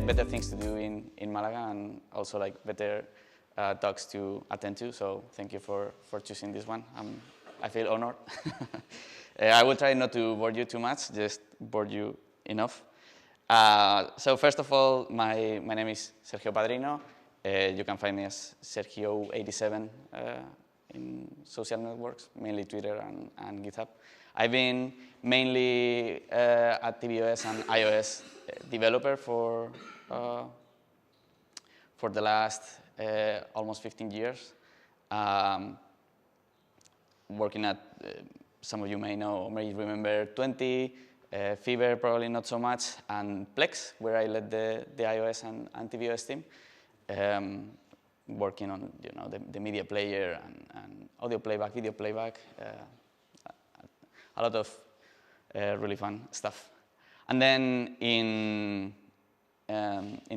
better things to do in Malaga, and also like better talks to attend to. So thank you for choosing this one. I feel honored. I will try not to bore you too much, just bore you enough. So first of all, my name is Sergio Padrino. You can find me as Sergio87 in social networks, mainly Twitter and GitHub. I've been mainly at tvOS and iOS developer for the last almost 15 years. Working at, some of you may know or may remember 20, Fever probably not so much, and Plex, where I led the iOS and tvOS team. Working on the media player and audio playback, video playback, a lot of really fun stuff. And then in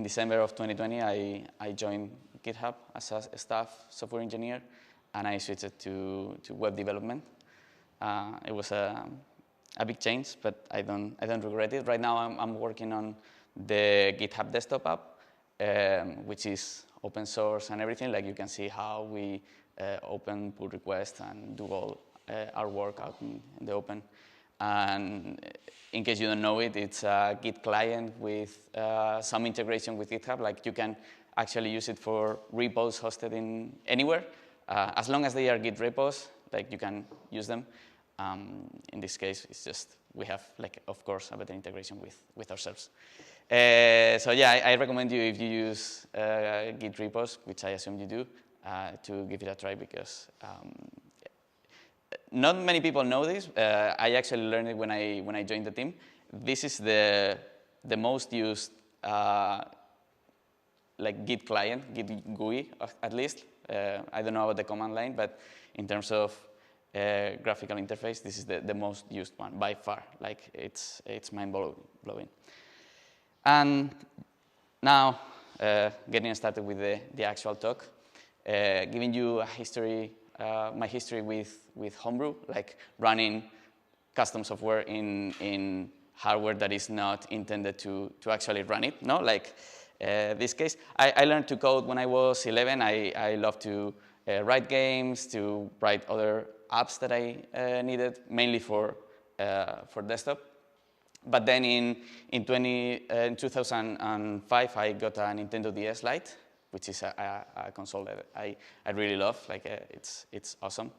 December of 2020, I joined GitHub as a staff software engineer, and I switched to web development. It was a big change, but I don't regret it. Right now, I'm working on the GitHub desktop app, which is open source and everything. Like you can see how we open pull requests and do all our work out in the open. And in case you don't know it, it's a Git client with some integration with GitHub. Like you can actually use it for repos hosted in anywhere. As long as they are Git repos, like you can use them. In this case, it's just we have, like, of course, a better integration with ourselves. So yeah, I recommend you, if you use Git repos, which I assume you do, to give it a try, because not many people know this. I actually learned it when I joined the team. This is the most used like Git client, Git GUI at least. I don't know about the command line, but in terms of graphical interface, this is the most used one by far. Like it's mind-blowing. And now, getting started with the actual talk, giving you a history, my history with Homebrew, like running custom software in hardware that is not intended to actually run it. No, like this case, I learned to code when I was 11. I love to write games, to write other apps that I needed, mainly for desktop. But then in 2005, I got a Nintendo DS Lite, which is a console that I really love. Like it's awesome.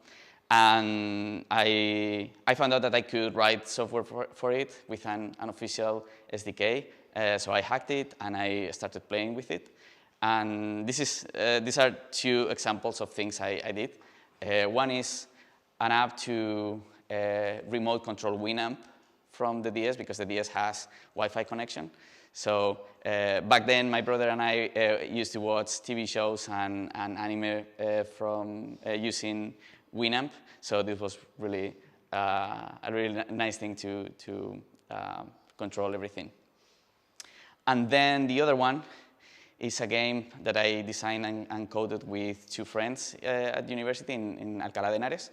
And I found out that I could write software for it with an unofficial SDK. So I hacked it and I started playing with it. And these are two examples of things I did. One is an app to remote control Winamp from the DS, because the DS has Wi-Fi connection. So back then, my brother and I used to watch TV shows and anime from using Winamp. So this was really a really nice thing to control everything. And then the other one is a game that I designed and coded with two friends at university in Alcalá de Henares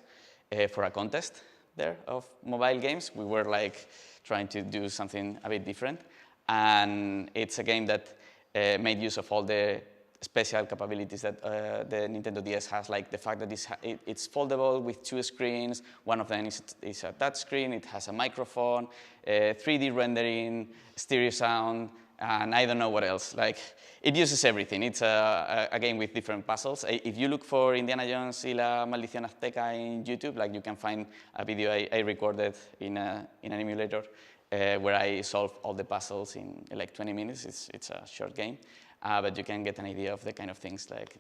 for a contest there of mobile games. We were like trying to do something a bit different. And it's a game that made use of all the special capabilities that the Nintendo DS has, like the fact that it's foldable with two screens. One of them is a touch screen. It has a microphone, 3D rendering, stereo sound, and I don't know what else. Like, it uses everything. It's a game with different puzzles. If you look for Indiana Jones y la Maldición Azteca in YouTube, like you can find a video I recorded in an emulator where I solve all the puzzles in like 20 minutes. It's a short game, but you can get an idea of the kind of things like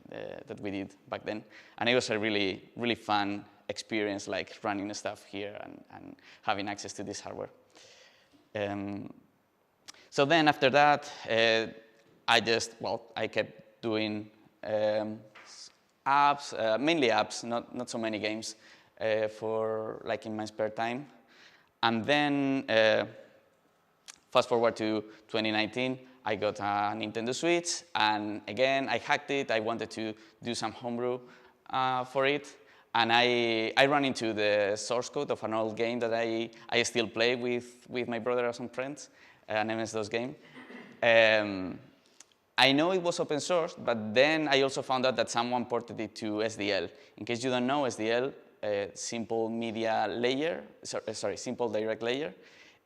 that we did back then. And it was a really, really fun experience, like running stuff here and having access to this hardware. So then after that, I kept doing apps, mainly apps, not so many games, for like in my spare time. And then fast forward to 2019, I got a Nintendo Switch, and again, I hacked it. I wanted to do some homebrew for it. And I ran into the source code of an old game that I still play with my brother and some friends, an MS-DOS game. I know it was open source, but then I also found out that someone ported it to SDL. In case you don't know, SDL, Simple Media Layer, sorry, Simple Direct Layer,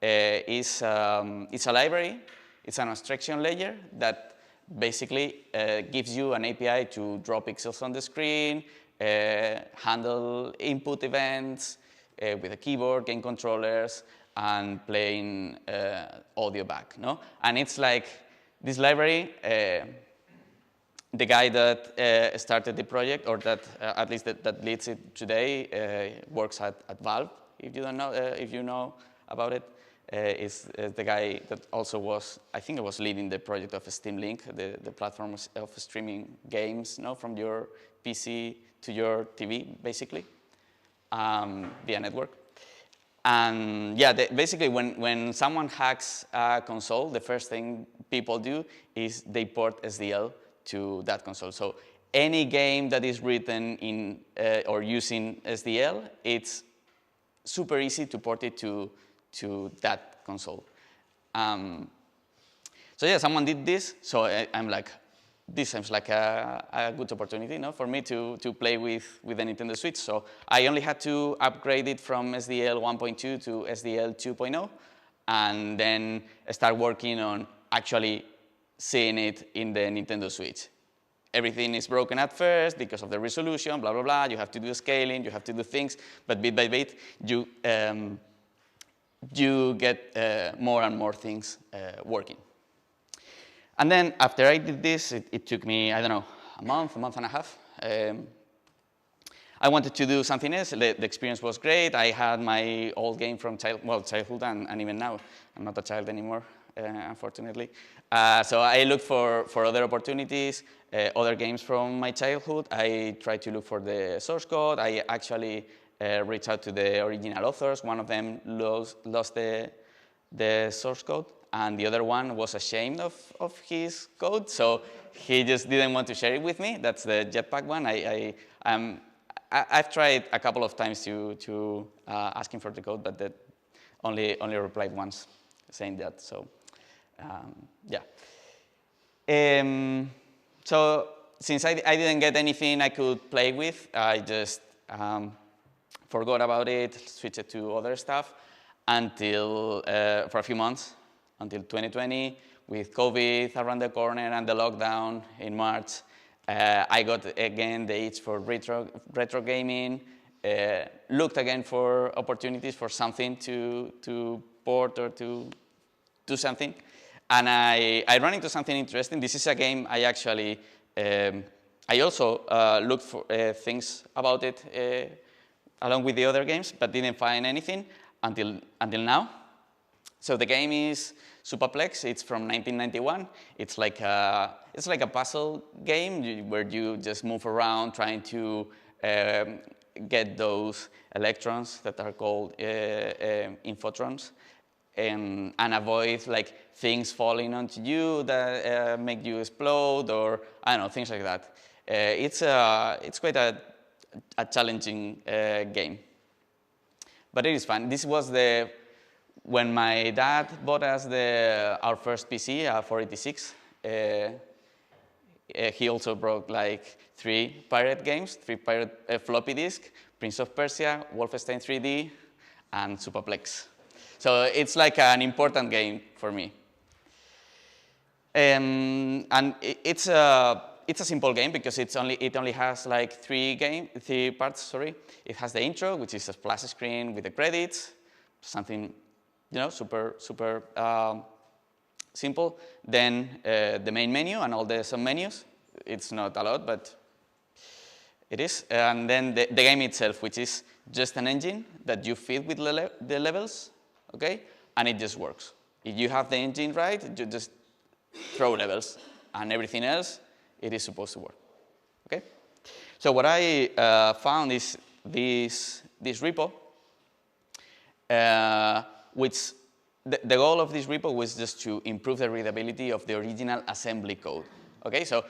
it's a library. It's an abstraction layer that basically gives you an API to draw pixels on the screen, handle input events with a keyboard, game controllers, and playing audio back. No? And it's like this library, the guy that started the project, or that at least that leads it today, works at Valve. If you don't know, if you know about it, is the guy that also was, I think, it was leading the project of Steam Link, the platform of streaming games, no, from your PC to your TV, basically, via network. And yeah, basically, when someone hacks a console, the first thing people do is they port SDL to that console. So any game that is written in or using SDL, it's super easy to port it to that console. So yeah, someone did this. So I'm like, this seems like a good opportunity, no, for me to play with the Nintendo Switch. So I only had to upgrade it from SDL 1.2 to SDL 2.0, and then start working on actually seeing it in the Nintendo Switch. Everything is broken at first because of the resolution, blah, blah, blah. You have to do scaling, you have to do things, but bit by bit, you get more and more things working. And then after I did this, it took me, I don't know, a month and a half. I wanted to do something else. The experience was great. I had my old game from childhood and even now. I'm not a child anymore, unfortunately. So I looked for other opportunities, other games from my childhood. I tried to look for the source code. I actually reached out to the original authors. One of them lost the source code, and the other one was ashamed of his code, so he just didn't want to share it with me. That's the Jetpack one. I've tried a couple of times to ask him for the code, but that only replied once saying that, so yeah. So since I didn't get anything I could play with, I just forgot about it, switched it to other stuff until, for a few months, until 2020, with COVID around the corner and the lockdown in March. I got again the itch for retro gaming, looked again for opportunities for something to port or to do something. And I ran into something interesting. This is a game I actually, I also looked for things about it along with the other games, but didn't find anything until now. So the game is Supaplex. It's from 1991. It's like a puzzle game where you just move around trying to get those electrons that are called infotrons, and avoid like things falling onto you that make you explode, or I don't know, things like that. It's quite a challenging game, but it is fun. This was when my dad bought us our first PC, a 486. He also brought like 3 pirate games, 3 pirate floppy disk: Prince of Persia, Wolfenstein 3D, and Supaplex. So it's like an important game for me. And it's a simple game because it only has like 3 parts. Sorry, it has the intro, which is a splash screen with the credits, something super simple. Then the main menu and all the sub-menus. It's not a lot, but it is. And then the game itself, which is just an engine that you feed with the levels, okay? And it just works. If you have the engine right, you just throw levels, and everything else, it is supposed to work, okay? So what I found is this repo, which the goal of this repo was just to improve the readability of the original assembly code. Okay, so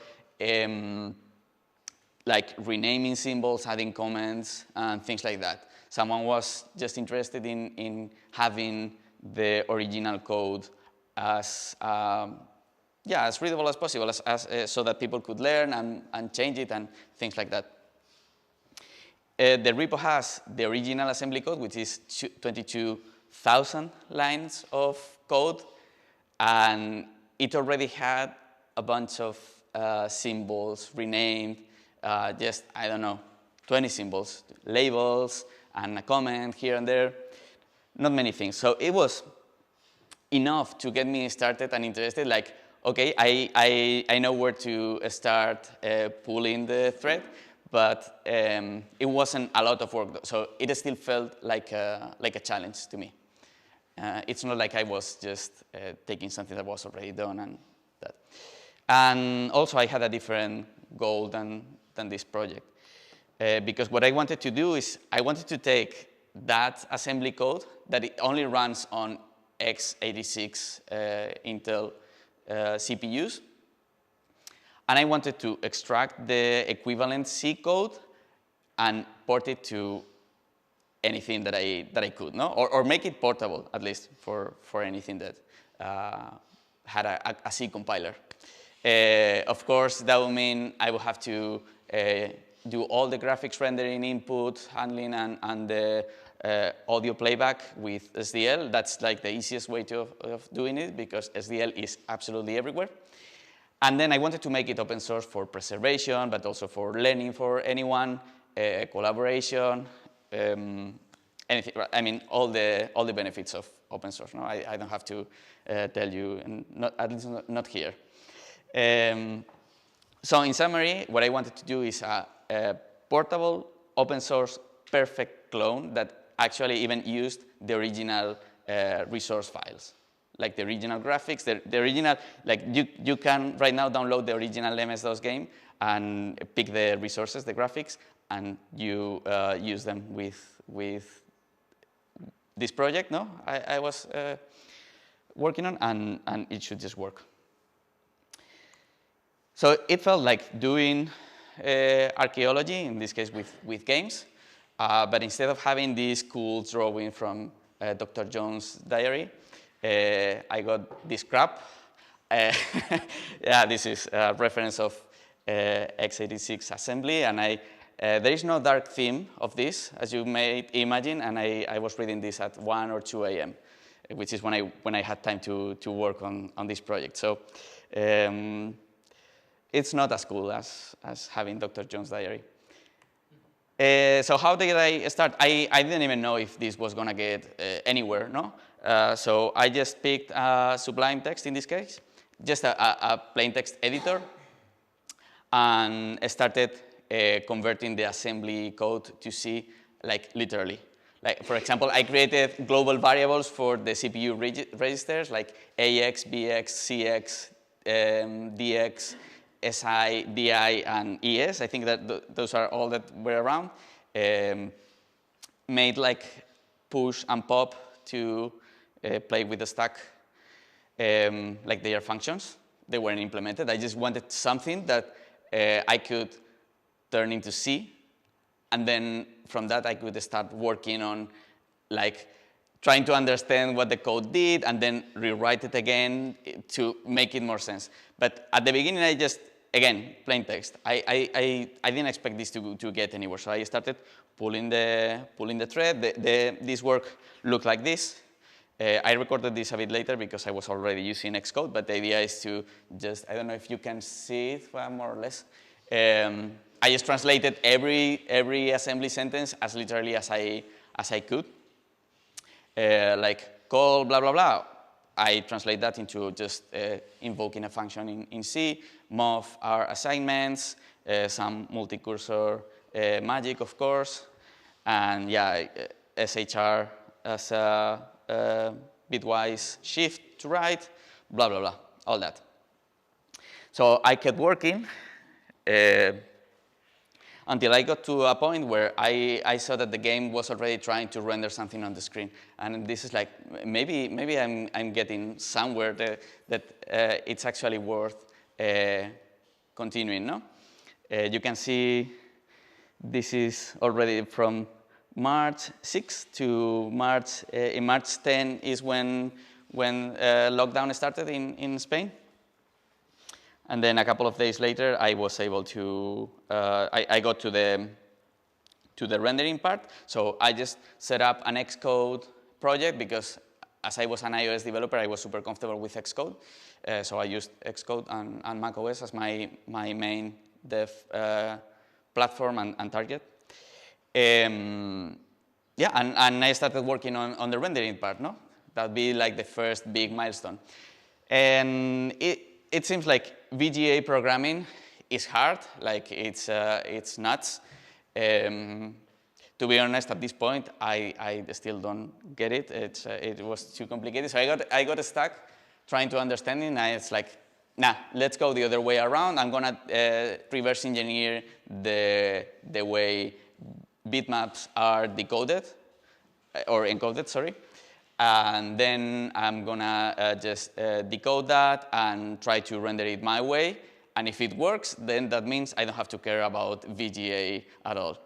like renaming symbols, adding comments, and things like that. Someone was just interested in having the original code as yeah, as readable as possible, so that people could learn and change it and things like that. The repo has the original assembly code, which is 22,000 lines of code, and it already had a bunch of symbols renamed, just, I don't know, 20 symbols, labels, and a comment here and there, not many things. So it was enough to get me started and interested, like, okay, I know where to start pulling the thread, but it wasn't a lot of work, though, so it still felt like a challenge to me. It's not like I was just taking something that was already done and that. And also I had a different goal than this project. Because what I wanted to do is I wanted to take that assembly code that it only runs on x86 Intel CPUs, and I wanted to extract the equivalent C code and port it to anything that I could, no? Or make it portable, at least, for anything that had a C compiler. Of course, that would mean I would have to do all the graphics rendering input, handling, and the audio playback with SDL. That's like the easiest way of doing it, because SDL is absolutely everywhere. And then I wanted to make it open source for preservation, but also for learning for anyone, collaboration, anything. I mean, all the benefits of open source. No, I don't have to tell you, and at least not here. So in summary, what I wanted to do is a portable, open source, perfect clone that actually even used the original resource files, like the original graphics, the original, like you can right now download the original MS-DOS game and pick the resources, the graphics, and you use them with this project, no? I was working on, and it should just work. So it felt like doing archaeology, in this case with games, but instead of having this cool drawing from Dr. Jones' diary, I got this crap. Yeah, this is a reference of x86 assembly, and there is no dark theme of this, as you may imagine, and I was reading this at 1 or 2 a.m., which is when I had time to work on this project. So it's not as cool as having Dr. Jones' diary. So how did I start? I didn't even know if this was going to get anywhere, no? So I just picked Sublime Text in this case, just a plain text editor, and started converting the assembly code to C, like literally. Like, for example, I created global variables for the CPU registers, like AX, BX, CX, DX, SI, DI, and ES. I think that those are all that were around. Made like push and pop to play with the stack, like they are functions. They weren't implemented. I just wanted something that I could turn into C, and then from that I could start working on like trying to understand what the code did and then rewrite it again to make it more sense. But at the beginning I just, again, plain text. I didn't expect this to get anywhere, so I started pulling the thread. This work looked like this. I recorded this a bit later because I was already using Xcode, but the idea is to just, I don't know if you can see it more or less. I just translated every assembly sentence as literally as I could. Like call blah blah blah. I translate that into just invoking a function in C. Mov are assignments, some multi-cursor magic, of course, and yeah, SHR as a bitwise shift to right, blah blah blah, all that. So I kept working. Until I got to a point where I saw that the game was already trying to render something on the screen, and this is like maybe I'm getting somewhere that it's actually worth continuing. No, you can see this is already from March 6 to March. In March 10 is when lockdown started in Spain. And then a couple of days later, I was able to, I got to the rendering part. So I just set up an Xcode project because as I was an iOS developer, I was super comfortable with Xcode. So I used Xcode and macOS as my main dev platform and target. Yeah, and I started working on the rendering part, no? That'd be like the first big milestone. And it seems like VGA programming is hard, like it's nuts. To be honest, at this point, I still don't get it. It was too complicated. So I got stuck trying to understand it, and it's like, nah, let's go the other way around. I'm gonna reverse engineer the way bitmaps are decoded, or encoded, sorry. And then I'm gonna just decode that and try to render it my way. And if it works, then that means I don't have to care about VGA at all.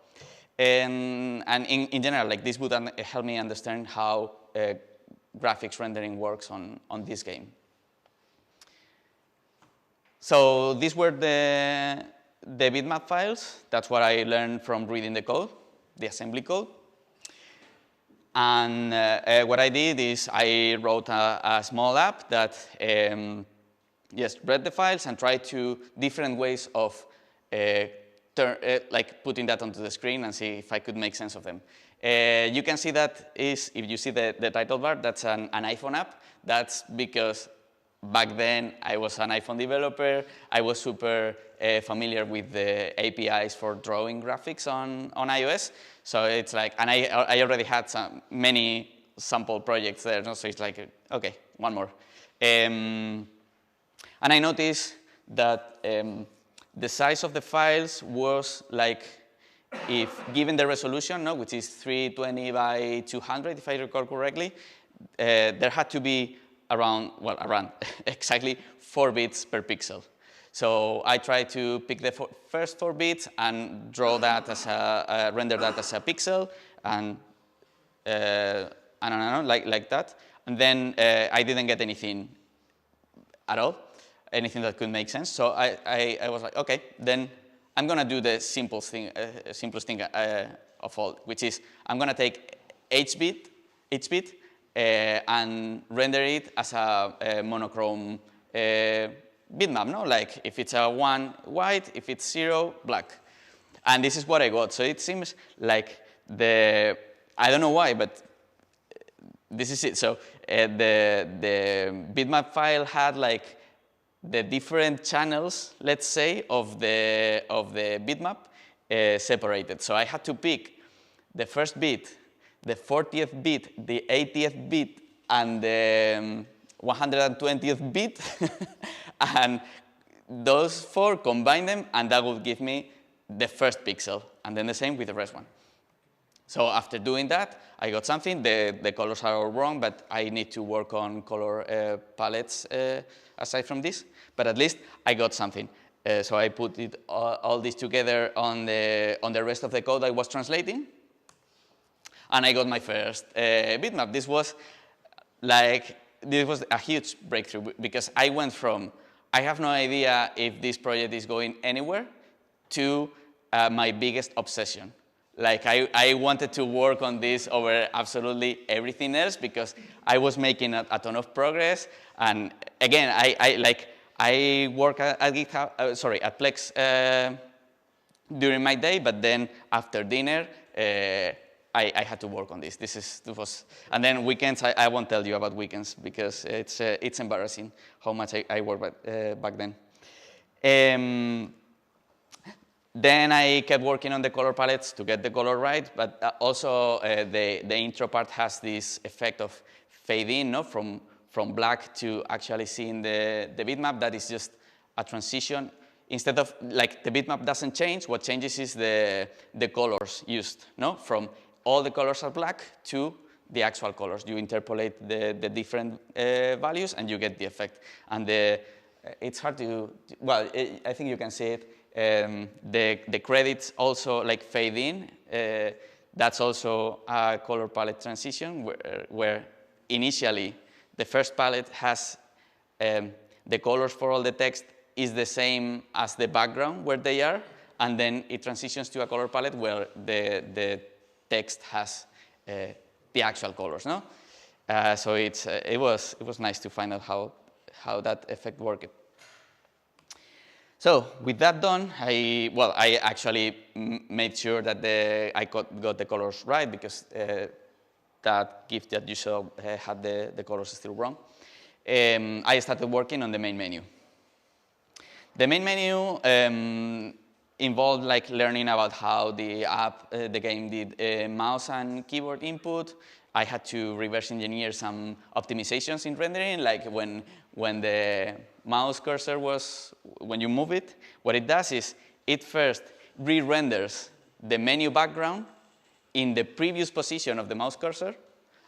And in general, like this would help me understand how graphics rendering works on this game. So these were the bitmap files. That's what I learned from reading the code, the assembly code. And what I did is I wrote a small app that just read the files and tried to different ways of like putting that onto the screen and see if I could make sense of them. You can see that if you see the title bar, that's an iPhone app. That's because back then I was an iPhone developer. I was super familiar with the APIs for drawing graphics on iOS. So it's like, and I already had many sample projects there, no? So it's like, okay, one more. And I noticed that the size of the files was like, if given the resolution, no, which is 320 by 200, if I recall correctly, there had to be around exactly 4 bits per pixel. So I tried to pick the first 4 bits and draw that as render that as a pixel, and I don't know, like that. And then I didn't get anything at all, anything that could make sense. So I was like, okay, then I'm gonna do the simplest thing of all, which is I'm gonna take each bit, and render it as a monochrome bitmap, no? Like if it's a 1, white, if it's 0, black. And this is what I got. So it seems like I don't know why, but this is it. So the bitmap file had like the different channels, let's say, of the bitmap separated. So I had to pick the first bit, the 40th bit, the 80th bit, and the 120th bit, and those 4, combine them, and that would give me the first pixel, and then the same with the rest one. So after doing that, I got something. The colors are all wrong, but I need to work on color palettes aside from this. But at least I got something. So I put it all this together on the rest of the code I was translating, and I got my first bitmap. This was a huge breakthrough because I went from I have no idea if this project is going anywhere to my biggest obsession. Like I wanted to work on this over absolutely everything else because I was making a ton of progress. And again, I work at GitHub, at Plex during my day, but then after dinner, I had to work on this. This was, and then weekends. I won't tell you about weekends because it's embarrassing how much I worked back then. Then I kept working on the color palettes to get the color right, but also the intro part has this effect of fade in, no? From black to actually seeing the bitmap. That is just a transition. Instead of, like, the bitmap doesn't change, what changes is the colors used, no? From all the colors are black to the actual colors. You interpolate the different values and you get the effect. And it's hard to, well, I think you can see it. The credits also like fade in. That's also a color palette transition where initially the first palette has the colors for all the text is the same as the background where they are, and then it transitions to a color palette where the text has the actual colors, no? So it was nice to find out how that effect worked. So with that done, I actually made sure that I got the colors right, because that GIF that you saw had the colors still wrong. I started working on the main menu. The main menu involved like learning about how the game did mouse and keyboard input. I had to reverse engineer some optimizations in rendering, like when the mouse cursor when you move it, what it does is it first re-renders the menu background in the previous position of the mouse cursor,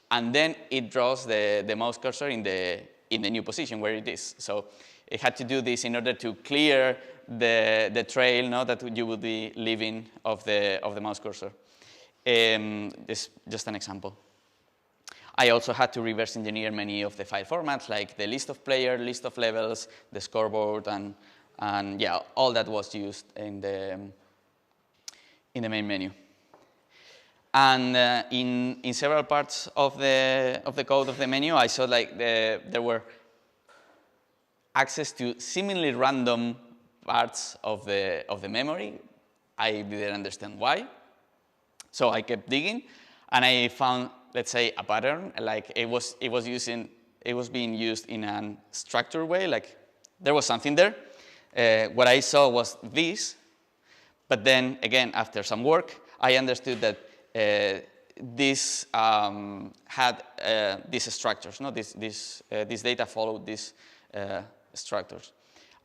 and then it draws the mouse cursor in the new position where it is. So it had to do this in order to clear the trail, no, that you would be leaving of the mouse cursor. This is just an example. I also had to reverse engineer many of the file formats, like the list of players, list of levels, the scoreboard, and yeah, all that was used in the main menu. And in several parts of the code of the menu, I saw like there were access to seemingly random parts of the memory. I didn't understand why, so I kept digging, and I found, let's say, a pattern. Like it was being used in a structured way. Like there was something there. What I saw was this, but then again, after some work, I understood that this had these structures. No, this data followed these structures.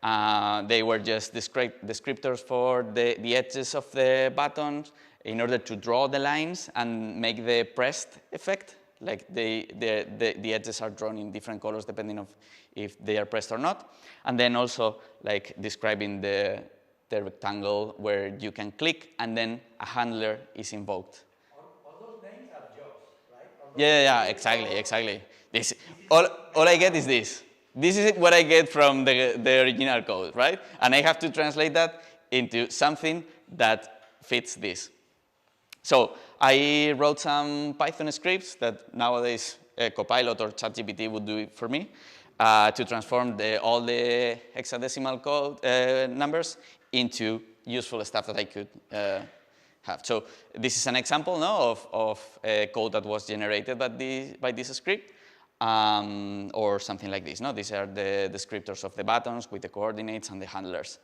They were just descriptors for the edges of the buttons in order to draw the lines and make the pressed effect. Like the edges are drawn in different colors depending on if they are pressed or not. And then also like describing the rectangle where you can click and then a handler is invoked. All those names have jobs, right? Yeah, exactly. All I get is this. This is what I get from the original code, right? And I have to translate that into something that fits this. So I wrote some Python scripts that nowadays Copilot or ChatGPT would do it for me to transform all the hexadecimal code numbers into useful stuff that I could have. So this is an example now of code that was generated by this script. Or something like this. No? These are the descriptors of the buttons with the coordinates and the handlers.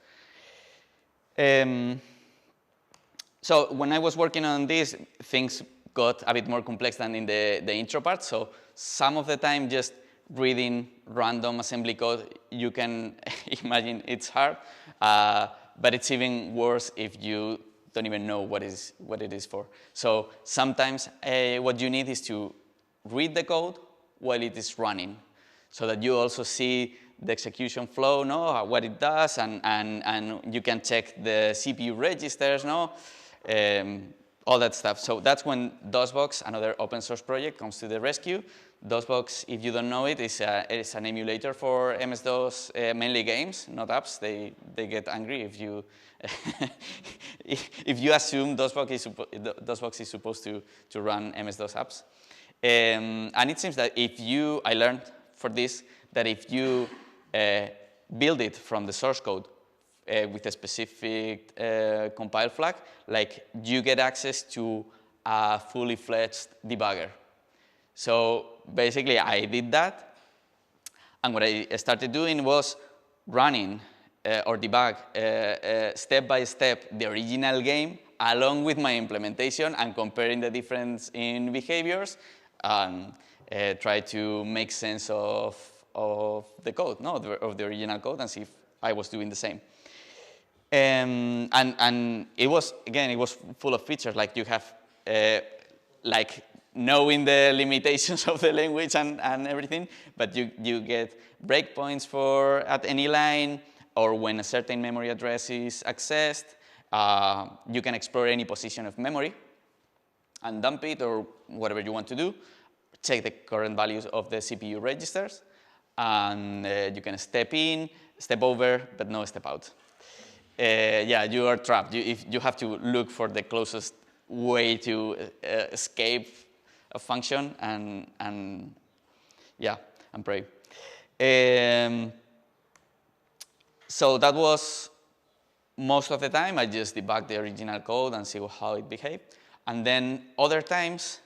So when I was working on this, things got a bit more complex than in the intro part. So some of the time, just reading random assembly code, you can imagine it's hard. But it's even worse if you don't even know what it is for. So sometimes what you need is to read the code while it is running, so that you also see the execution flow, no, what it does, and you can check the CPU registers, no, all that stuff. So that's when DOSBox, another open source project, comes to the rescue. DOSBox, if you don't know it, is an emulator for MS-DOS, mainly games, not apps. They get angry if you if you assume DOSBox is supposed to run MS-DOS apps. And it seems that I learned for this, that if you build it from the source code with a specific compile flag, like you get access to a fully fledged debugger. So basically I did that, and what I started doing was running or debug step by step the original game along with my implementation and comparing the difference in behaviors and try to make sense of the code, no, of the original code, and see if I was doing the same. And it was, again, it was full of features. Like you have, like knowing the limitations of the language and everything, but you get breakpoints at any line, or when a certain memory address is accessed, you can explore any position of memory and dump it or whatever you want to do. Check the current values of the CPU registers. and you can step in, step over, but no step out. Yeah, you are trapped. You have to look for the closest way to escape a function and yeah, and pray. So that was most of the time. I just debug the original code and see how it behaved. And then other times,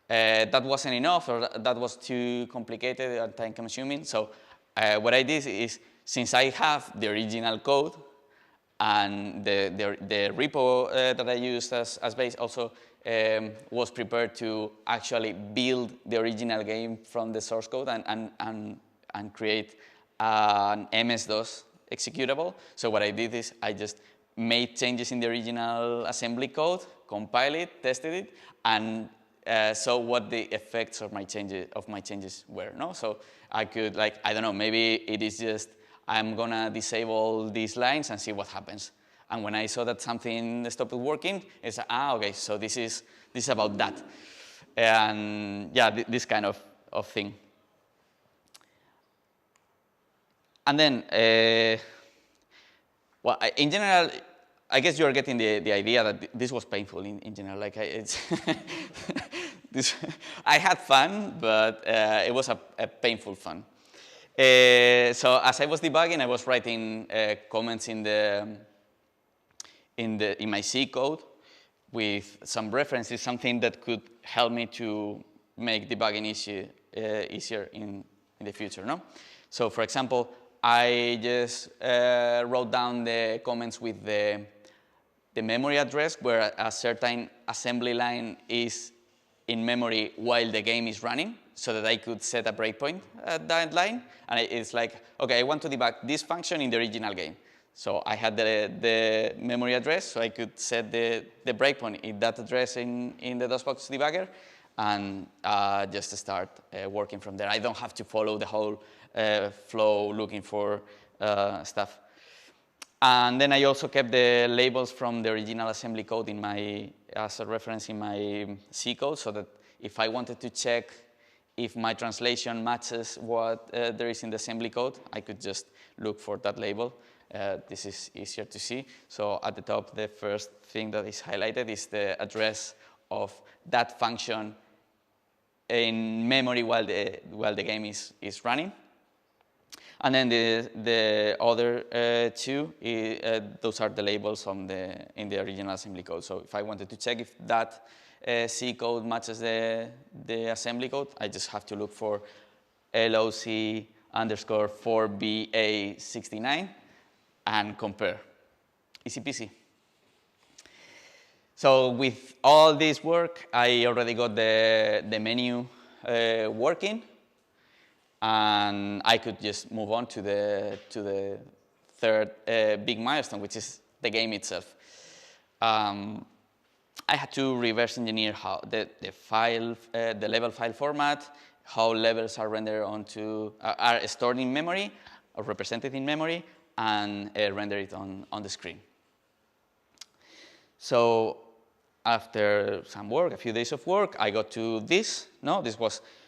that wasn't enough, or that was too complicated and time-consuming. So what I did is, since I have the original code and the repo that I used as base also was prepared to actually build the original game from the source code and create an MS-DOS executable. So what I did is I just made changes in the original assembly code, compile it, tested it, and saw what the effects of my changes were. No, so I could, like, I don't know, maybe it is just I'm gonna disable these lines and see what happens. And when I saw that something stopped working, it's okay, so this is about that, and yeah, this kind of thing. And then, well, in general, I guess you're getting the idea that this was painful in general. Like, it's I had fun, but it was a painful fun. So as I was debugging, I was writing comments in my C code with some references, something that could help me to make debugging easier in the future. No, so for example, I just wrote down the comments with the memory address where a certain assembly line is in memory while the game is running, so that I could set a breakpoint at that line. And it's like, okay, I want to debug this function in the original game. So I had the memory address, so I could set the breakpoint in that address in the DOSBox debugger, and just start working from there. I don't have to follow the whole flow looking for stuff. And then I also kept the labels from the original assembly code as a reference in my C code, so that if I wanted to check if my translation matches what there is in the assembly code, I could just look for that label. This is easier to see. So at the top, the first thing that is highlighted is the address of that function in memory while the game is running. And then the other two, those are the labels in the original assembly code. So if I wanted to check if that C code matches the assembly code, I just have to look for LOC_4BA69 and compare. Easy peasy. So with all this work, I already got the menu working, and I could just move on to the third big milestone, which is the game itself. I had to reverse engineer how the level file format, how levels are rendered are stored in memory or represented in memory, and render it on the screen. So after some work, a few days of work, I got to this. No, this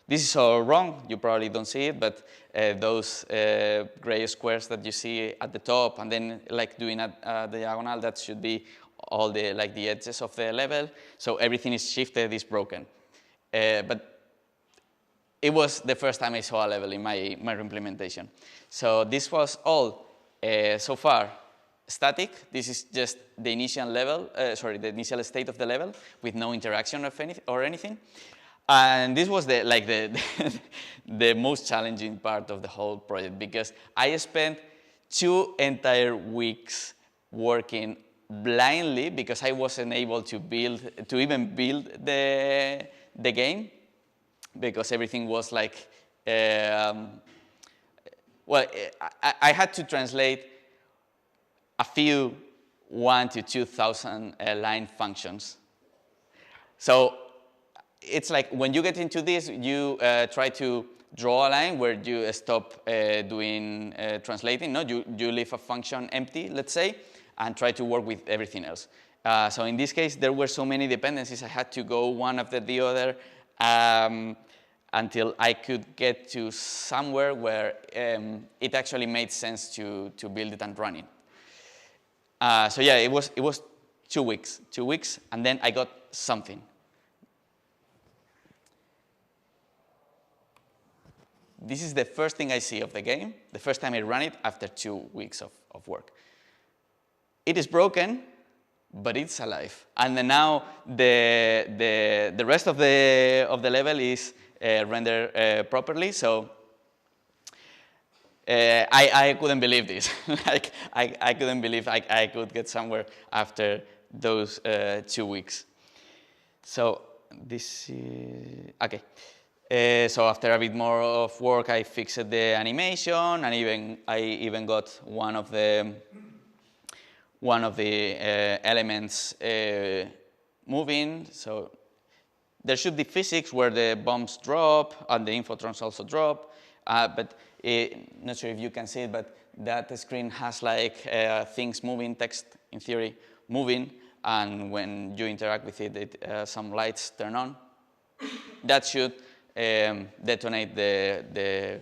is all wrong. You probably don't see it, but those gray squares that you see at the top, and then like doing a diagonal, that should be all the edges of the level. So everything is shifted, is broken. But it was the first time I saw a level in my implementation. So this was all so far static. This is just the initial level, the initial state of the level with no interaction or anything. And this was the most challenging part of the whole project, because I spent 2 entire weeks working blindly because I wasn't able to even build the game, because everything was like, well, I had to translate a few 1,000 to 2,000 line functions. So it's like when you get into this, you try to draw a line where you stop doing translating. No, you leave a function empty, let's say, and try to work with everything else. So in this case, there were so many dependencies, I had to go one after the other. until I could get to somewhere where it actually made sense to build it and run it. So yeah, it was 2 weeks, and then I got something. This is the first thing I see of the game, the first time I run it after 2 weeks of work. It is broken, but it's alive. And then now the rest of the level is rendered properly. So I couldn't believe this. Like I couldn't believe I could get somewhere after those 2 weeks. So this is okay. So after a bit more of work, I fixed the animation, and I even got one of the elements moving. So there should be physics where the bombs drop and the infotrons also drop. But not sure if you can see it, but that screen has like things moving, text in theory moving, and when you interact with it, some lights turn on. That should detonate the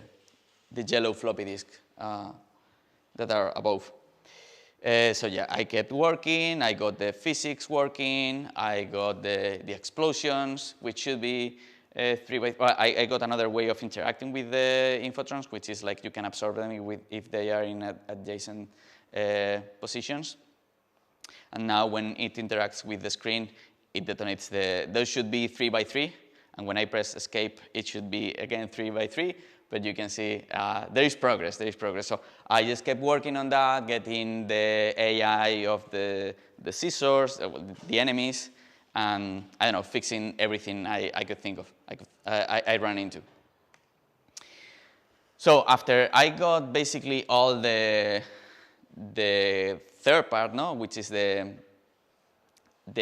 yellow floppy disk that are above. So yeah, I kept working, I got the physics working, I got the explosions, which should be 3 ways. Well, I got another way of interacting with the infotrons, which is like you can absorb them if they are in adjacent positions. And now when it interacts with the screen, it detonates those should be 3 by 3. And when I press escape, it should be again 3 by 3. But you can see there is progress. So I just kept working on that, getting the AI of the scissors, the enemies, and I don't know, fixing everything I could think of, I ran into. So after I got basically all the third part, which is the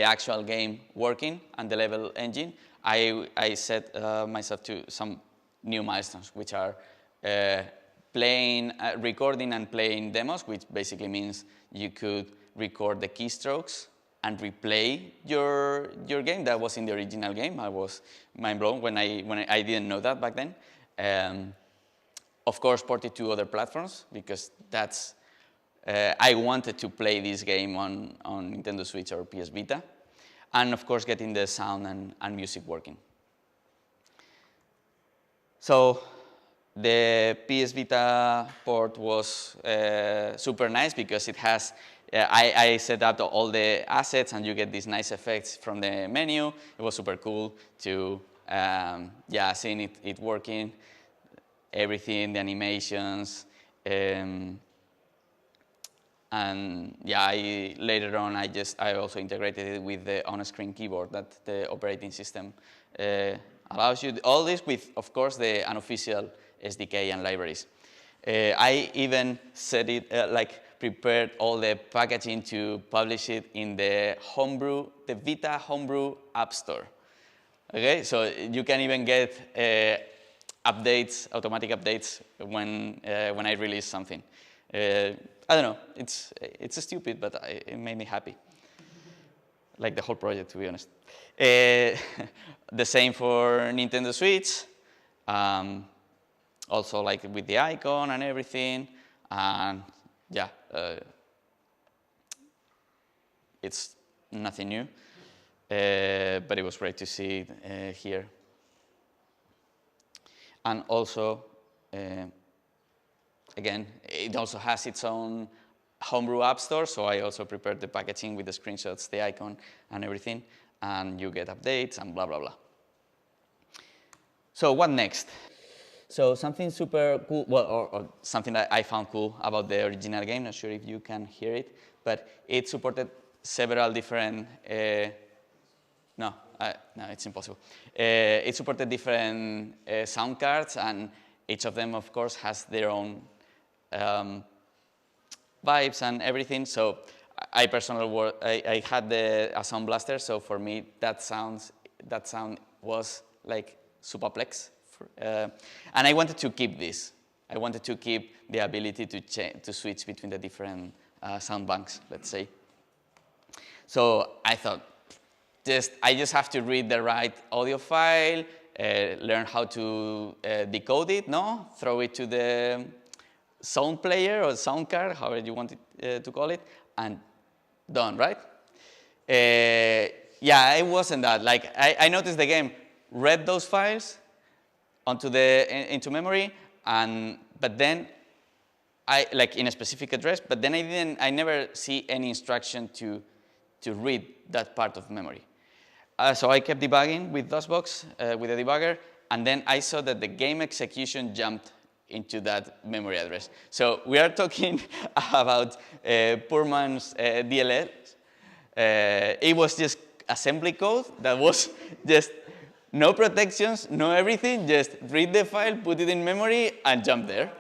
actual game working and the level engine, I set myself to some new milestones, which are recording and playing demos, which basically means you could record the keystrokes and replay your game. That was in the original game. I was mind blown when I didn't know that back then. Of course, ported to other platforms because that's I wanted to play this game on Nintendo Switch or PS Vita, and of course getting the sound and music working. So the PS Vita port was super nice because it has, I set up all the assets and you get these nice effects from the menu. It was super cool to, seeing it working, everything, the animations. And yeah, later on I also integrated it with the on-screen keyboard that the operating system allows you. All this with, of course, the unofficial SDK and libraries. I even set it prepared all the packaging to publish it in the Vita Homebrew App Store. Okay, so you can even get updates, automatic updates when I release something. I don't know, it's stupid, but it made me happy. Like the whole project, to be honest. The same for Nintendo Switch. Also like with the icon and everything. And yeah, it's nothing new. But it was great to see it here. And also, again, it also has its own Homebrew App Store, so I also prepared the packaging with the screenshots, the icon, and everything, and you get updates and blah, blah, blah. So what next? So something super cool, well, or something that I found cool about the original game, not sure if you can hear it, but it supported several different, no, it's impossible. It supported different sound cards, and each of them, of course, has their own vibes and everything. So I personally I had a sound blaster, so for me that sound was like Supaplex, and I wanted to keep this. I wanted to keep the ability to switch between the different sound banks, let's say. So I thought, I just have to read the right audio file, learn how to decode it, no? Throw it to the sound player or sound card, however you want it, to call it, and done, right? Yeah, it wasn't that. Like, I noticed the game read those files into memory, but then like in a specific address, but then I never see any instruction to read that part of memory. So I kept debugging with DOSBox, with a debugger, and then I saw that the game execution jumped into that memory address. So we are talking about poor man's DLL. It was just assembly code that was just no protections, no everything, just read the file, put it in memory, and jump there.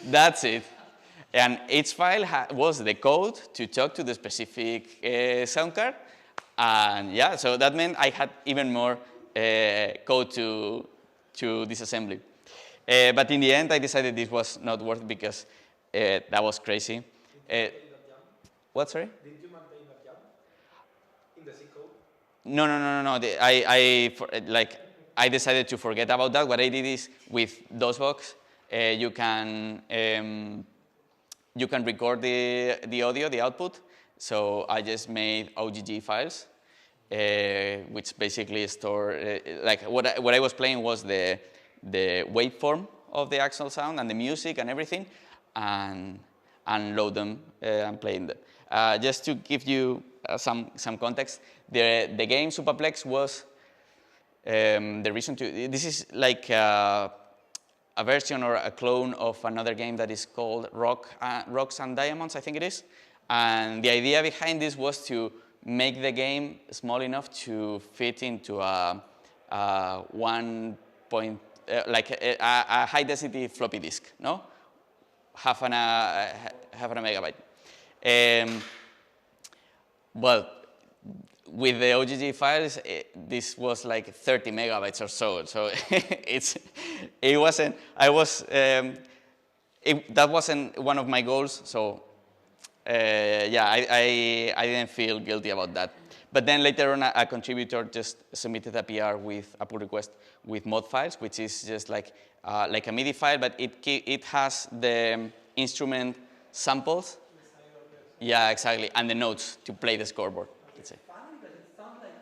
That's it. And each file was the code to talk to the specific sound card. And yeah, so that meant I had even more code to disassembly. But in the end, I decided this was not worth it because that was crazy. What, sorry? Did you maintain that jump in the C code? No. I decided to forget about that. What I did is with DOSBox, you can record the audio, the output. So I just made OGG files, which basically store like what I was playing was the waveform of the actual sound and the music and everything, and load them and play them. Just to give you some context, the game Supaplex was the reason to. This is like a version or a clone of another game that is called Rocks and Diamonds, I think it is. And the idea behind this was to make the game small enough to fit into a high density floppy disk, no? Half a megabyte. Well, with the OGG files, this was like 30 megabytes or so. So that wasn't one of my goals. So yeah, I didn't feel guilty about that. But then later on, a contributor just submitted a PR with a pull request with mod files, which is just like a MIDI file, but it has the instrument samples. Yeah, exactly, and the notes to play the scoreboard. It's funny because it sounds like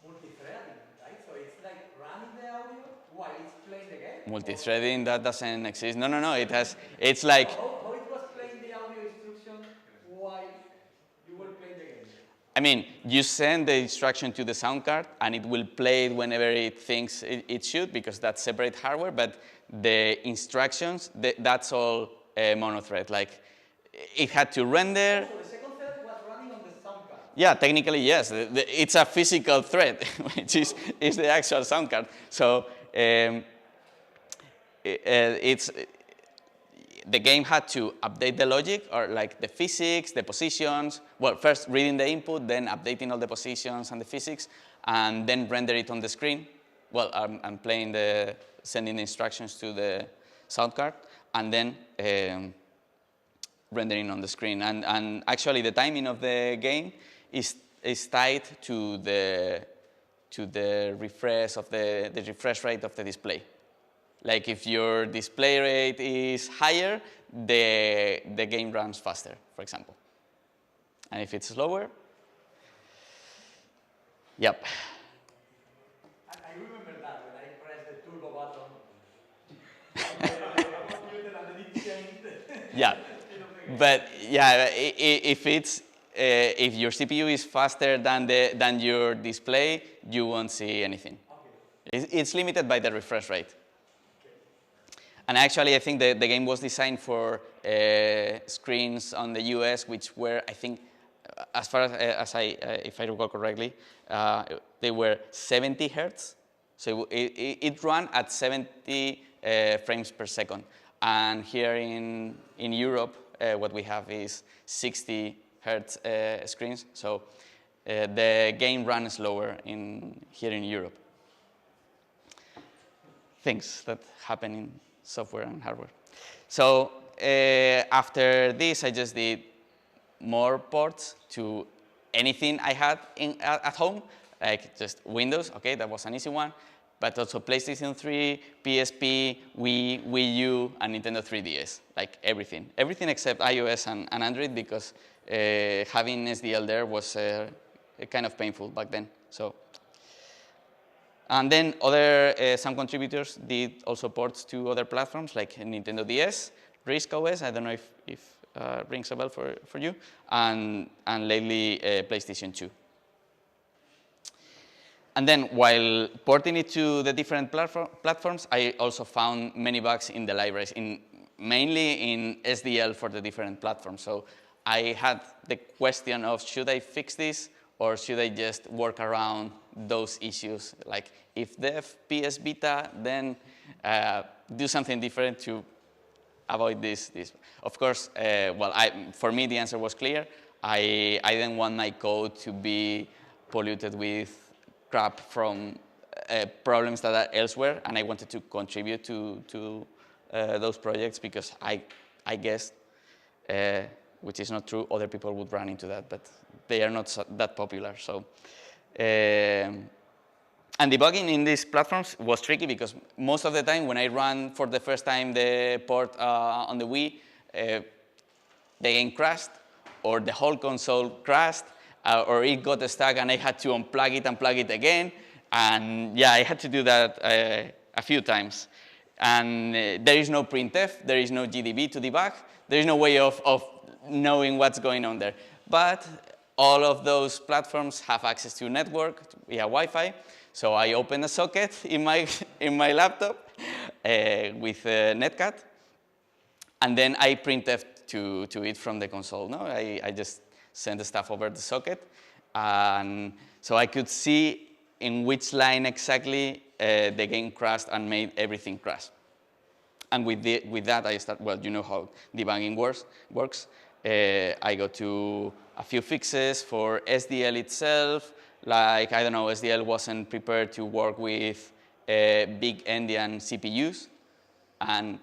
multi-threading, right? So it's like running the audio while it's playing the game. Multi-threading, that doesn't exist. No. It's like. How it was playing the audio instruction while you were playing the game? I mean, you send the instruction to the sound card, and it will play it whenever it thinks it should, because that's separate hardware. But the instructions, that's all monothread. Like, it had to render. So the second thread was running on the sound card. Yeah, technically yes. It's a physical thread, which is the actual sound card. So the game had to update the logic, or like the physics, the positions. Well, first reading the input, then updating all the positions and the physics, and then render it on the screen. Well, I'm sending the instructions to the sound card, and then rendering on the screen. And actually, the timing of the game is tied to the refresh of the refresh rate of the display. Like, if your display rate is higher, the game runs faster, for example. And if it's slower, yep. I remember that when I pressed the turbo button on the computer and then it changed. Yeah, but yeah, if your CPU is faster than your display, you won't see anything. Okay. It's limited by the refresh rate. And actually, I think the game was designed for screens on the US, which were, I think, as far as if I recall correctly, they were 70 hertz. So it ran at 70 frames per second. And here in Europe, what we have is 60 hertz screens. So the game ran slower here in Europe. Things that happen in software and hardware. So after this, I just did more ports to anything I had at home, like just Windows. Okay, that was an easy one. but also PlayStation 3, PSP, Wii U, and Nintendo 3DS, like everything. Everything except iOS and Android, because having SDL there was kind of painful back then. So, and then some contributors did also ports to other platforms, like Nintendo DS, Risk OS, I don't know if rings a bell for you, and lately PlayStation 2. And then while porting it to the different platforms, I also found many bugs in the libraries, mainly in SDL for the different platforms. So I had the question of, should I fix this, or should I just work around those issues? Like, if dev PS Vita, then do something different to avoid this. Of course, for me, the answer was clear. I didn't want my code to be polluted with crap from problems that are elsewhere, and I wanted to contribute to those projects, because I guess, which is not true, other people would run into that, but they are not that popular. So, and debugging in these platforms was tricky, because most of the time when I ran for the first time the port on the Wii, the game crashed, or the whole console crashed, or it got stuck and I had to unplug it and plug it again. And yeah, I had to do that a few times. And there is no printf, there is no GDB to debug, there is no way of knowing what's going on there. But all of those platforms have access to network via Wi-Fi. So I opened a socket in my laptop with Netcat, and then I printf to it from the console. No, I just sent the stuff over the socket, and so I could see in which line exactly the game crashed and made everything crash. And with that, I start. Well, you know how debugging works. I go to a few fixes for SDL itself. Like, I don't know, SDL wasn't prepared to work with big endian CPUs, and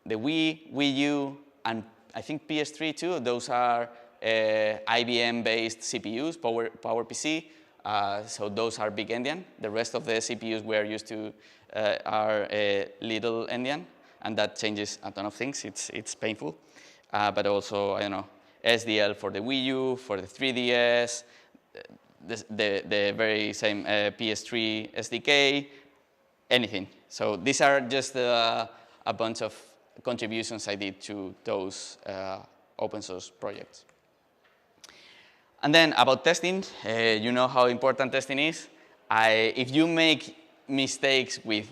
the Wii U, and I think PS3 too. Those are IBM-based CPUs, PowerPC. So those are big endian. The rest of the CPUs we're used to are little endian, and that changes a ton of things. It's painful, but also, I don't know, SDL for the Wii U, for the 3DS, the very same PS3 SDK, anything. So these are just a bunch of contributions I did to those open source projects. And then about testing, you know how important testing is. If you make mistakes with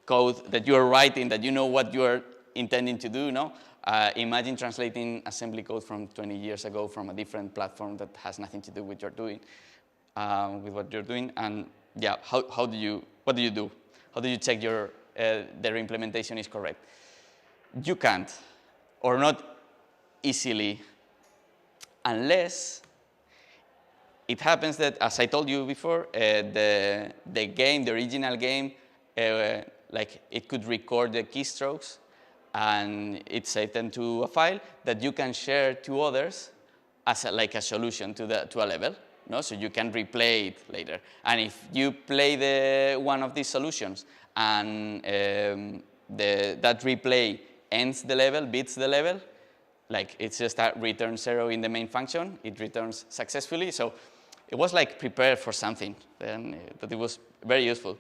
code that you're writing, that you know what you're intending to do, no? Imagine translating assembly code from 20 years ago from a different platform that has nothing to do with what you're doing. And yeah, what do you do? How do you check their implementation is correct? You can't, or not easily, unless it happens that, as I told you before, the original game, like, it could record the keystrokes, and it's saved them to a file that you can share to others as like a solution to a level. No? So you can replay it later. And if you play one of these solutions and that replay ends the level, beats the level, like, it's just a return 0 in the main function. It returns successfully. So it was like prepared for something, but it was very useful.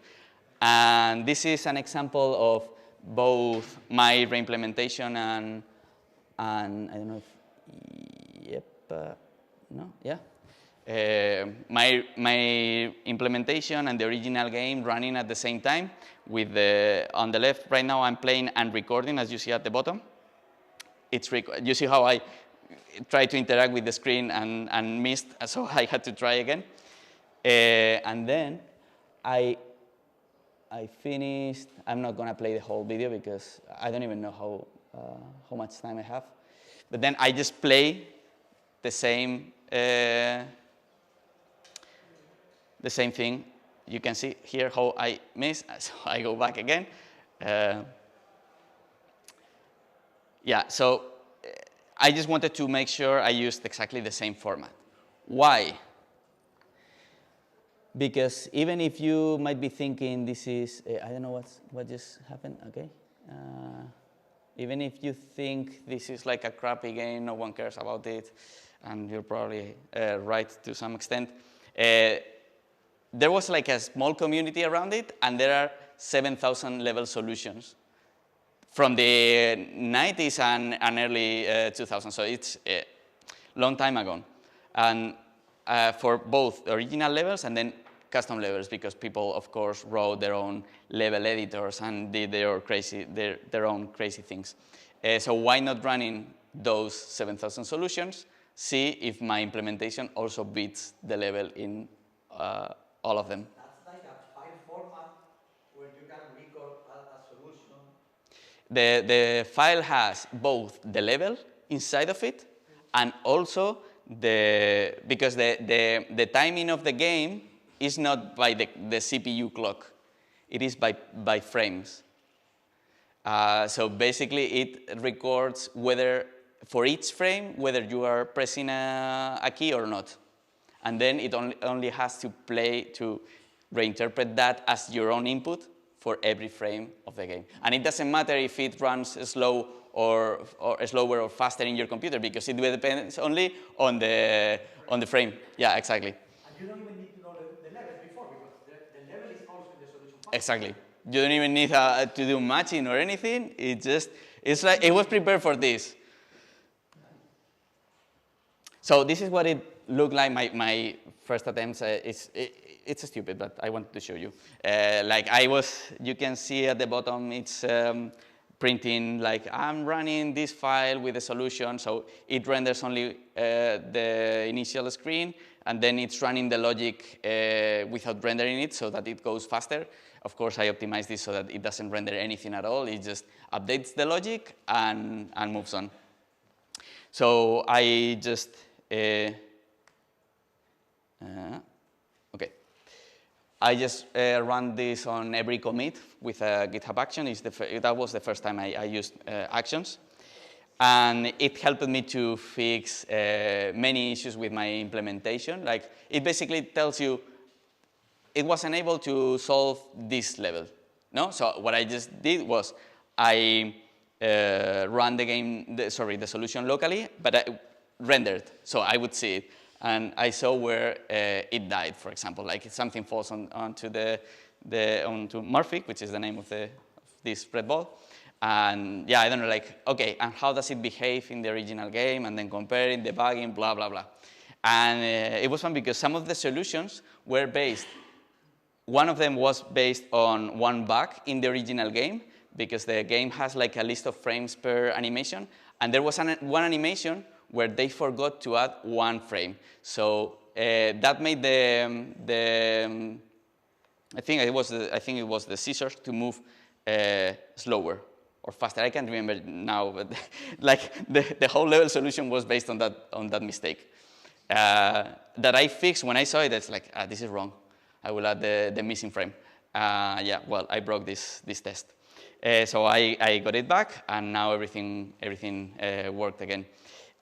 And this is an example of both my reimplementation and I don't know if, no, yeah. My implementation and the original game running at the same time. On the left right now, I'm playing and recording, as you see at the bottom. You see how I tried to interact with the screen and missed, so I had to try again. And then I finished. I'm not going to play the whole video because I don't even know how much time I have. But then I just play the same thing. You can see here how I miss. So I go back again. Yeah, so I just wanted to make sure I used exactly the same format. Why? Because even if you might be thinking this is, I don't know what just happened, okay. Even if you think this is like a crappy game, no one cares about it, and you're probably right to some extent, there was like a small community around it, and there are 7,000 level solutions from the 90s and early 2000s, so it's a long time ago. And for both original levels and then custom levels, because people, of course, wrote their own level editors and did their own crazy things. So why not running those 7,000 solutions, see if my implementation also beats the level in all of them. That's like a file format where you can record a solution. The file has both the level inside of it and also because the timing of the game is not by the CPU clock. It is by frames. So basically it records whether, for each frame, whether you are pressing a key or not. And then it only has to reinterpret that as your own input for every frame of the game. And it doesn't matter if it runs slow or slower or faster in your computer, because it depends only on the frame. Yeah, exactly. And you don't even need to know the level before, because the level is also in the solution file. Exactly. You don't even need to do matching or anything. It's like it was prepared for this. So this is what it looked like. My first attempts. It's stupid, but I wanted to show you. You can see at the bottom, it's printing like I'm running this file with a solution. So it renders only the initial screen, and then it's running the logic without rendering it, so that it goes faster. Of course, I optimized this so that it doesn't render anything at all. It just updates the logic and moves on. So I just okay. I just run this on every commit with a GitHub action. That was the first time I used actions. And it helped me to fix many issues with my implementation. Like, it basically tells you it wasn't able to solve this level. No? So what I just did was I ran the solution locally, but I rendered, so I would see it. And I saw where it died, for example. Like, if something falls onto Murphy, which is the name of this red ball. And yeah, I don't know, like, okay, and how does it behave in the original game? And then comparing, debugging, blah, blah, blah. And it was fun because some of the solutions were one of them was based on one bug in the original game, because the game has like a list of frames per animation. And there was one animation where they forgot to add one frame. So that made I think it was the scissors to move slower or faster. I can't remember now, but like the whole level solution was based on that mistake that I fixed when I saw it. It's like, this is wrong. I will add the missing frame. Yeah, well, I broke this test. So I got it back, and now everything worked again.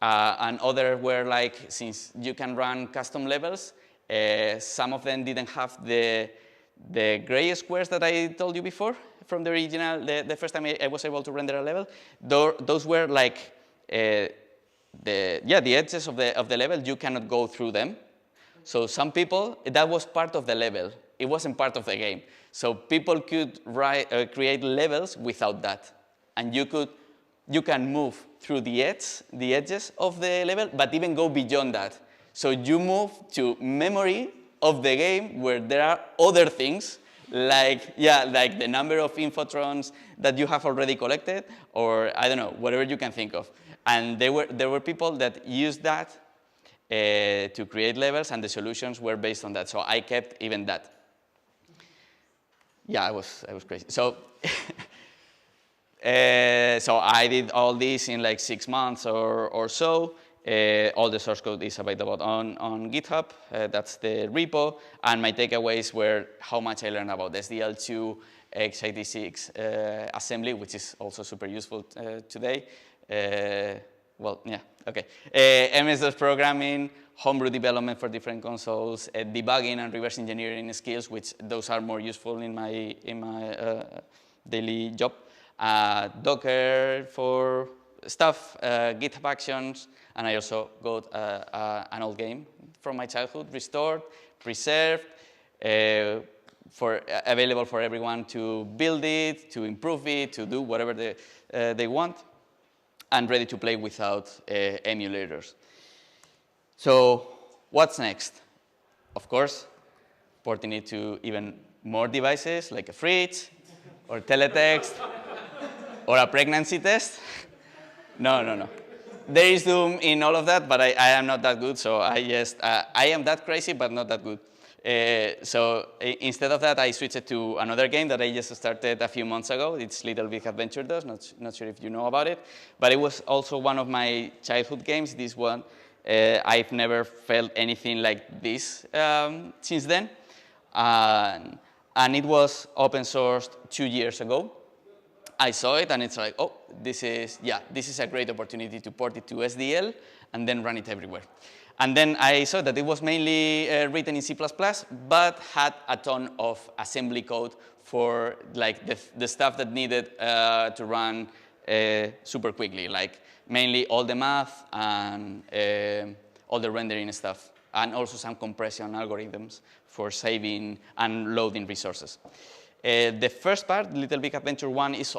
And other were like, since you can run custom levels, some of them didn't have the gray squares that I told you before from the original. The first time I was able to render a level, those were like the edges of the level. You cannot go through them. So some people, that was part of the level. It wasn't part of the game. So people could create levels without that, and you can move through the edges of the level, but even go beyond that. So you move to memory of the game where there are other things, like the number of infotrons that you have already collected, or I don't know, whatever you can think of. And there were people that used that to create levels, and the solutions were based on that. So I kept even that. Yeah, I was crazy. So. So I did all this in like 6 months or so. All the source code is available on GitHub. That's the repo. And my takeaways were how much I learned about SDL2, x86 assembly, which is also super useful today. Well, yeah, okay. MS-DOS programming, homebrew development for different consoles, debugging and reverse engineering skills, which those are more useful in my daily job. Docker for stuff, GitHub Actions, and I also got an old game from my childhood, restored, preserved, available for everyone to build it, to improve it, to do whatever they want, and ready to play without emulators. So what's next? Of course, porting it to even more devices, like a fridge, or teletext, or a pregnancy test. No. There is doom in all of that, but I am not that good, so I am that crazy, but not that good. So instead of that, I switched to another game that I just started a few months ago. It's Little Big Adventure Does, not sure if you know about it, but it was also one of my childhood games, this one. I've never felt anything like this since then. And it was open sourced 2 years ago. I saw it and it's like, oh, this is a great opportunity to port it to SDL and then run it everywhere. And then I saw that it was mainly written in C++, but had a ton of assembly code for like the stuff that needed to run super quickly, like mainly all the math and all the rendering stuff, and also some compression algorithms for saving and loading resources. The first part, Little Big Adventure 1, was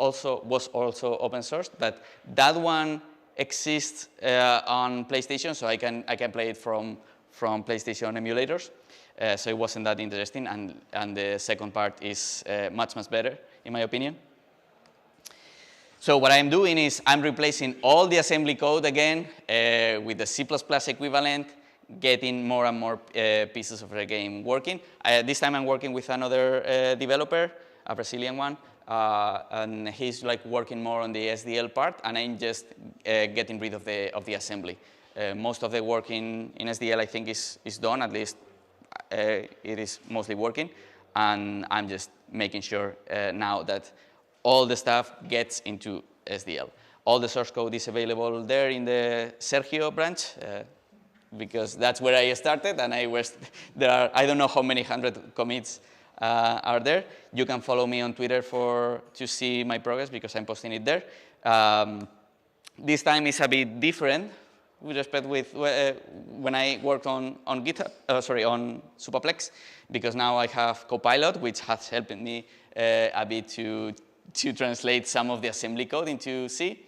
also open source, but that one exists on PlayStation, so I can play it from PlayStation emulators. So it wasn't that interesting, and the second part is much better, in my opinion. So what I'm doing is I'm replacing all the assembly code again with the C++ equivalent, getting more and more pieces of the game working. This time I'm working with another developer, a Brazilian one, and he's like working more on the SDL part, and I'm just getting rid of the assembly. Most of the work in SDL I think is done, at least it is mostly working, and I'm just making sure now that all the stuff gets into SDL. All the source code is available there in the Sergio branch, because that's where I started, and there are, I don't know how many hundred commits are there. You can follow me on Twitter to see my progress, because I'm posting it there. This time is a bit different with respect with when I worked on GitHub, on Supaplex, because now I have Copilot, which has helped me a bit to translate some of the assembly code into C.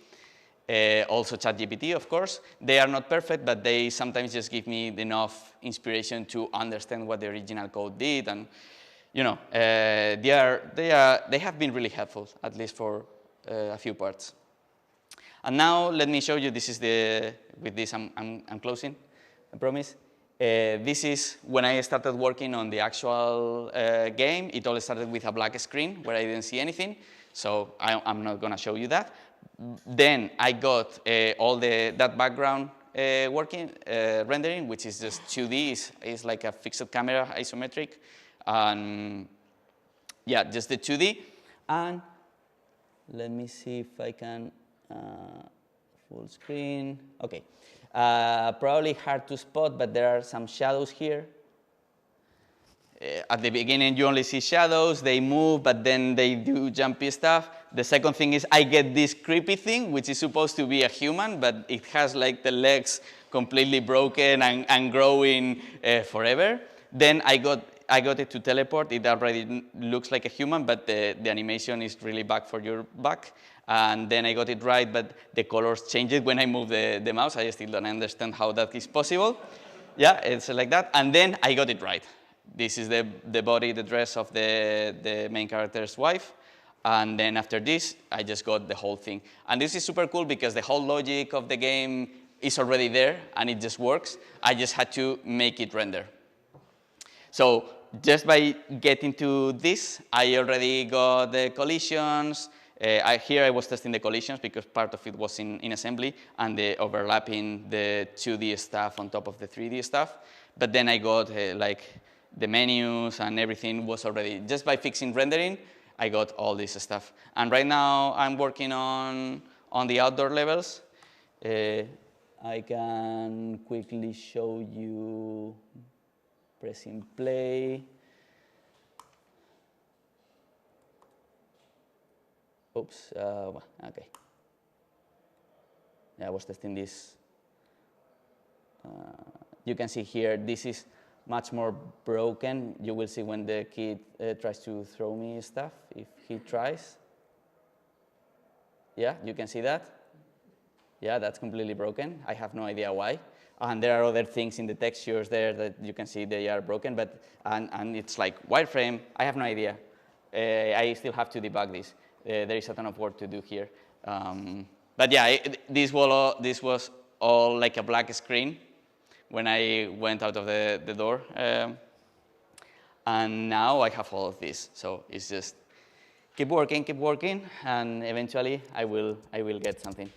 Also ChatGPT, of course. They are not perfect, but they sometimes just give me enough inspiration to understand what the original code did, and you know, they have been really helpful, at least for a few parts. And now let me show you. This is with this I'm closing, I promise. This is when I started working on the actual game. It all started with a black screen where I didn't see anything, so I'm not going to show you that. Then I got all that background rendering, which is just 2D. It's like a fixed camera, isometric, and yeah, just the 2D. And let me see if I can full screen. Okay, probably hard to spot, but there are some shadows here. At the beginning, you only see shadows. They move, but then they do jumpy stuff. The second thing is I get this creepy thing, which is supposed to be a human, but it has like the legs completely broken and growing forever. Then I got it to teleport. It already looks like a human, but the animation is really back for your back. And then I got it right, but the colors changed when I move the mouse. I still don't understand how that is possible. Yeah, it's like that. And then I got it right. This is the body, the dress of the main character's wife. And then after this, I just got the whole thing. And this is super cool because the whole logic of the game is already there, and it just works. I just had to make it render. So just by getting to this, I already got the collisions. Here I was testing the collisions because part of it was in assembly, and the overlapping the 2D stuff on top of the 3D stuff. But then I got like the menus and everything was already, just by fixing rendering, I got all this stuff. And right now I'm working on the outdoor levels. I can quickly show you pressing play. Oops, okay. Yeah, I was testing this. You can see here, this is much more broken. You will see when the kid tries to throw me stuff, if he tries. Yeah, you can see that. Yeah, that's completely broken. I have no idea why. And there are other things in the textures there that you can see they are broken, but and it's like wireframe. I have no idea. I still have to debug this. There is a ton of work to do here. But yeah, this was all like a black screen when I went out of the door. And now I have all of this. So it's just keep working, and eventually I will get something.